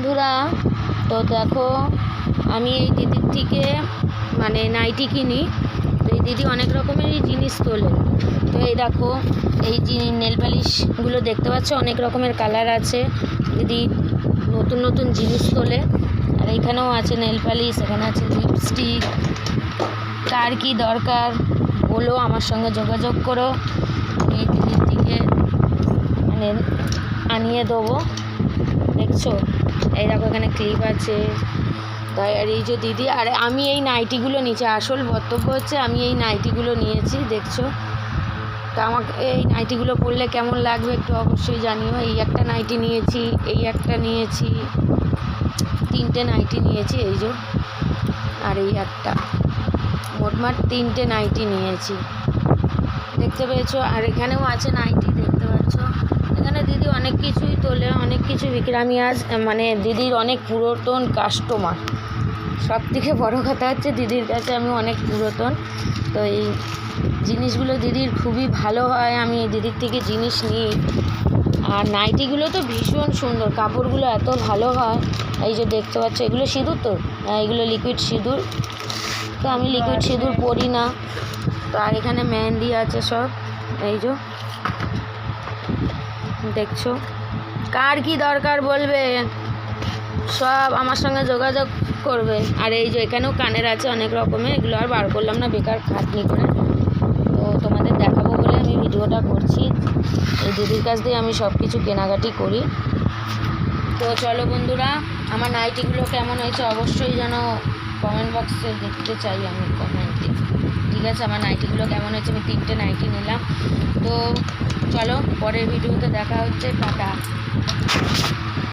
বন্ধুরা, তো দেখো আমি এই দিদির থেকে মানে নাইটি কিনি। তো এই দিদি অনেক রকমেরই জিনিস তোলে। তো এই দেখো এই নেল পালিশগুলো দেখতে পাচ্ছ, অনেক রকমের কালার আছে। দিদি নতুন নতুন জিনিস তোলে। আর এইখানেও আছে নেল পালিশ, এখানে আছে লিপস্টিক। কার কি দরকার বলো, আমার সঙ্গে যোগাযোগ করো, এই দিদির থেকে মানে আনিয়ে দেবো। দেখছো এই দেখো এখানে ক্লিপ আছে। তাই আর এই যে দিদি, আর আমি এই নাইটিগুলো নিয়েছি। আসল বক্তব্য হচ্ছে আমি এই নাইটিগুলো নিয়েছি, দেখছো। তা আমাকে এই নাইটিগুলো পরলে কেমন লাগবে একটু অবশ্যই জানিও। এই একটা নাইটি নিয়েছি, এই একটা নিয়েছি, তিনটে নাইটি নিয়েছি এই যে, আর এই একটা, মোটমাট তিনটে নাইটি নিয়েছি, দেখতে পেয়েছো। আর এখানেও আছে নাইটি, দেখতে পাচ্ছ। এখানে দিদি অনেক কিছুই তোলে, অনেক কিছু বিক্রি। আমি আজ মানে দিদির অনেক পুরাতন কাস্টমার। সব থেকে বড় কথা হচ্ছে দিদির কাছে আমি অনেক পুরাতন। তো এই জিনিসগুলো দিদির খুবই ভালো হয়, আমি দিদির থেকে জিনিস নিই। আর নাইটিগুলো তো ভীষণ সুন্দর, কাপড়গুলো এত ভালো হয়। এই যে দেখতে পাচ্ছ, এগুলো সিঁদুর তো, এগুলো লিকুইড সিঁদুর। তো আমি লিকুইড সিঁদুর পরি না। তো আর এখানে মেহেন্দি আছে সব, এই যে দেখছো। কার কি দরকার বলবে, সব আমার সঙ্গে যোগাযোগ করবে। আর এই যে এখানেও কানের আছে অনেক রকমের, এগুলো আর বার করলাম না বেকার খাটনি করে। তো তোমাদের দেখাবো বলে আমি ভিডিওটা করছি। এই দিদির কাছ দিয়ে আমি সব কিছু কেনাকাটি করি। তো চলো বন্ধুরা, আমার নাইটিগুলো কেমন হয়েছে অবশ্যই যেন কমেন্ট বক্সে দেখতে চাই আমি, কমেন্টে। ঠিক আছে, আমার নাইটিগুলো কেমন হয়েছে। আমি তিনটে নাইটি নিলাম। তো চলো পরের ভিডিওতে দেখা হচ্ছে, টাটা।